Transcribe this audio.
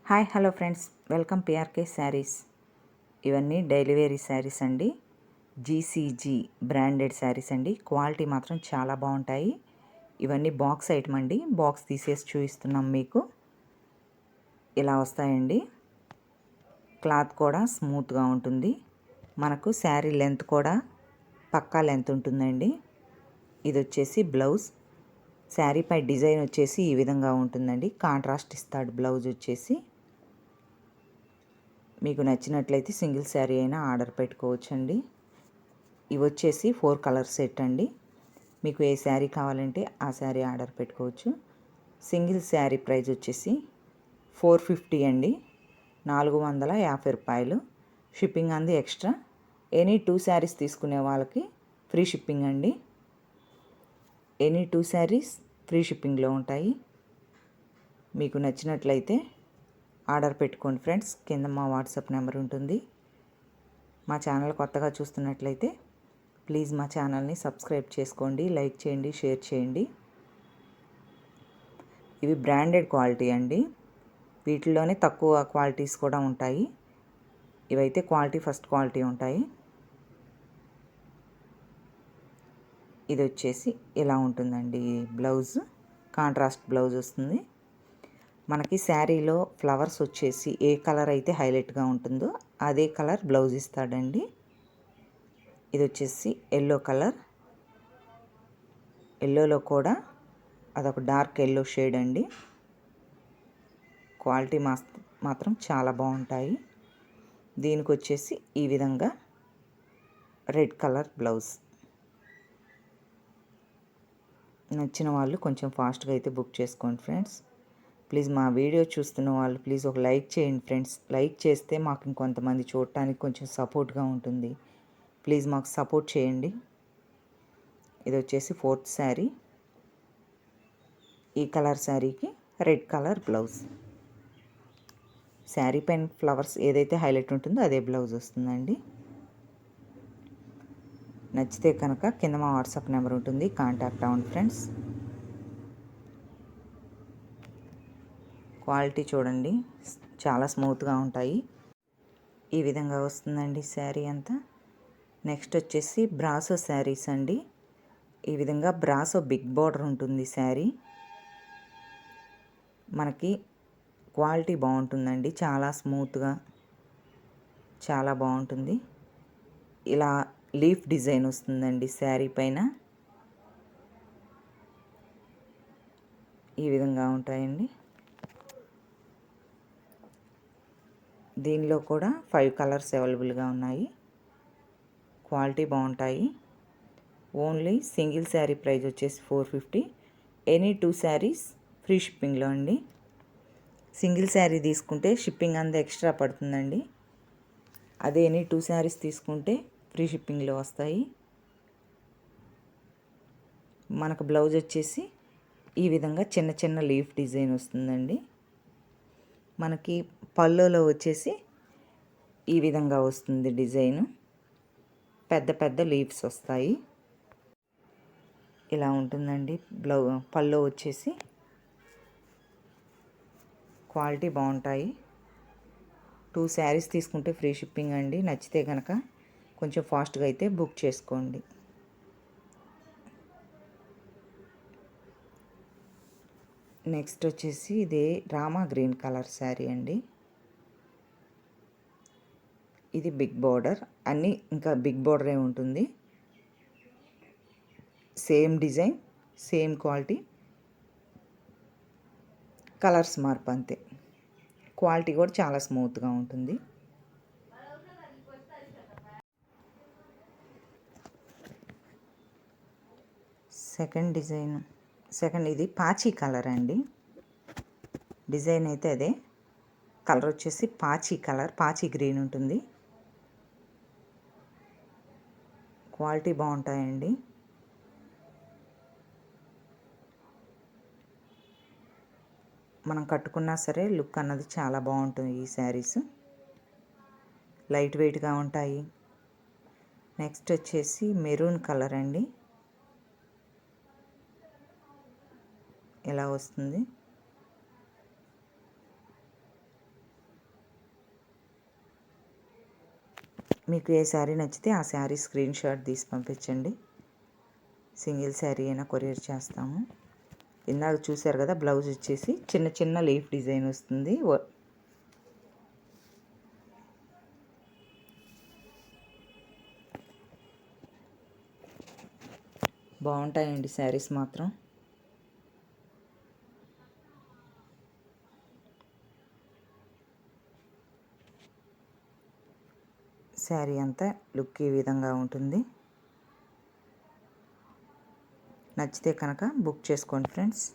Hi hello friends, welcome PRK saris. ఇవన్నీ daily wear saris అండి. GCG branded saris అండి. క్వాలిటీ మాత్రం చాలా బాగుంటాయి. ఇవన్నీ బాక్స్ ఐటమ్ అండి. బాక్స్ తీసేసి చూపిస్తున్నాం మీకు. ఇలా వస్తాయండి. క్లాత్ కూడా స్మూత్గా ఉంటుంది. మనకు శారీ లెంత్ కూడా పక్కా లెంత్ ఉంటుందండి. ఇది వచ్చేసి బ్లౌజ్. శారీపై డిజైన్ వచ్చేసి ఈ విధంగా ఉంటుందండి. కాంట్రాస్ట్ ఇస్తాడు బ్లౌజ్ వచ్చేసి. మీకు నచ్చినట్లయితే సింగిల్ శారీ అయినా ఆర్డర్ పెట్టుకోవచ్చండి. ఇవి వచ్చేసి 4 కలర్ సెట్ అండి. మీకు ఏ శారీ కావాలంటే ఆ శారీ ఆర్డర్ పెట్టుకోవచ్చు. సింగిల్ శారీ ప్రైస్ వచ్చేసి 450 అండి, 450 రూపాయలు. షిప్పింగ్ అంది ఎక్స్ట్రా. ఎనీ 2 శారీస్ తీసుకునే వాళ్ళకి ఫ్రీ షిప్పింగ్ అండి. ఎనీ 2 శారీస్ ఫ్రీ షిప్పింగ్లో ఉంటాయి. మీకు నచ్చినట్లయితే ఆర్డర్ పెట్టుకోండి ఫ్రెండ్స్. కింద మా వాట్సాప్ నెంబర్ ఉంటుంది. మా ఛానల్ కొత్తగా చూస్తున్నట్లయితే ప్లీజ్ మా ఛానల్ని సబ్స్క్రైబ్ చేసుకోండి, లైక్ చేయండి, షేర్ చేయండి. ఇవి బ్రాండెడ్ క్వాలిటీ అండి. వీటిలోనే తక్కువ క్వాలిటీస్ కూడా ఉంటాయి. ఇవైతే క్వాలిటీ ఫస్ట్ క్వాలిటీ ఉంటాయి. ఇది వచ్చేసి ఇలా ఉంటుందండి. బ్లౌజ్ కాంట్రాస్ట్ బ్లౌజ్ వస్తుంది. మనకి శారీలో ఫ్లవర్స్ వచ్చేసి ఏ కలర్ అయితే హైలైట్గా ఉంటుందో అదే కలర్ బ్లౌజ్ ఇస్తాడండి. ఇది వచ్చేసి ఎల్లో కలర్. ఎల్లోలో కూడా అదొక డార్క్ ఎల్లో షేడ్ అండి. క్వాలిటీ మాత్రం చాలా బాగుంటాయి. దీనికి వచ్చేసి ఈ విధంగా రెడ్ కలర్ బ్లౌజ్. నచ్చిన వాళ్ళు కొంచెం ఫాస్ట్గా అయితే బుక్ చేసుకోండి ఫ్రెండ్స్. ప్లీజ్ మా వీడియో చూస్తున్న వాళ్ళు ప్లీజ్ ఒక లైక్ చేయండి ఫ్రెండ్స్. లైక్ చేస్తే మాకు ఇంకొంతమంది చూడటానికి కొంచెం సపోర్ట్గా ఉంటుంది. ప్లీజ్ మాకు సపోర్ట్ చేయండి. ఇది వచ్చేసి 4th శారీ. ఈ కలర్ శారీకి రెడ్ కలర్ బ్లౌజ్. శారీ పైన ఫ్లవర్స్ ఏదైతే హైలైట్ ఉంటుందో అదే బ్లౌజ్ వస్తుందండి. నచ్చితే కనుక కింద మా వాట్సాప్ నెంబర్ ఉంటుంది, కాంటాక్ట్ అవ్వండి ఫ్రెండ్స్. క్వాలిటీ చూడండి, చాలా స్మూత్గా ఉంటాయి. ఈ విధంగా వస్తుందండి శారీ అంతా. నెక్స్ట్ వచ్చేసి బ్రాసో శారీస్ అండి. ఈ విధంగా బ్రాసో బిగ్ బార్డర్ ఉంటుంది శారీ. మనకి క్వాలిటీ బాగుంటుందండి. చాలా స్మూత్గా చాలా బాగుంటుంది. ఇలా లీఫ్ డిజైన్ వస్తుందండి శారీ పైన. ఈ విధంగా ఉంటాయండి. దీనిలో కూడా 5 కలర్స్ అవైలబుల్గా ఉన్నాయి. క్వాలిటీ బాగుంటాయి. ఓన్లీ సింగిల్ శారీ ప్రైస్ వచ్చేసి 450. ఎనీ 2 శారీస్ ఫ్రీ షిప్పింగ్లో అండి. సింగిల్ శారీ తీసుకుంటే షిప్పింగ్ అంతా ఎక్స్ట్రా పడుతుందండి. అదే ఎనీ 2 శారీస్ తీసుకుంటే ఫ్రీ షిప్పింగ్లో వస్తాయి. మనకు బ్లౌజ్ వచ్చేసి ఈ విధంగా చిన్న చిన్న లీఫ్ డిజైన్ వస్తుందండి. మనకి పళ్ళులో వచ్చేసి ఈ విధంగా వస్తుంది డిజైను. పెద్ద పెద్ద లీవ్స్ వస్తాయి. ఇలా ఉంటుందండి పళ్ళు వచ్చేసి. క్వాలిటీ బాగుంటాయి. 2 శారీస్ తీసుకుంటే ఫ్రీ షిప్పింగ్ అండి. నచ్చితే కనుక కొంచెం ఫాస్ట్గా అయితే బుక్ చేసుకోండి. నెక్స్ట్ వచ్చేసి ఇది రామా గ్రీన్ కలర్ శారీ అండి. ఇది బిగ్ బార్డర్. అన్నీ ఇంకా బిగ్ బార్డరే ఉంటుంది. Same design, same quality, colours మార్పు అంతే. క్వాలిటీ కూడా చాలా స్మూత్గా ఉంటుంది. సెకండ్ ఇది పాచీ కలర్ అండి. డిజైన్ అయితే అదే. కలర్ వచ్చేసి పాచీ కలర్, పాచీ గ్రీన్ ఉంటుంది. క్వాలిటీ బాగుంటాయండి. మనం కట్టుకున్నా సరే లుక్ అన్నది చాలా బాగుంటుంది. ఈ శారీస్ లైట్ వెయిట్గా ఉంటాయి. నెక్స్ట్ వచ్చేసి మెరూన్ కలర్ అండి. ఇలా వస్తుంది. మీకు ఏ శారీ నచ్చితే ఆ శారీ స్క్రీన్ షాట్ తీసి పంపించండి. సింగిల్ శారీ అయినా కొరియర్ చేస్తాము. ఇందాక చూసారు కదా, బ్లౌజ్ వచ్చేసి చిన్న చిన్న లీఫ్ డిజైన్ వస్తుంది. బాగుంటాయండి శారీస్ మాత్రం. శారీ అంతా లుక్ ఈ విధంగా ఉంటుంది. నచ్చితే కనుక బుక్ చేసుకోండి ఫ్రెండ్స్.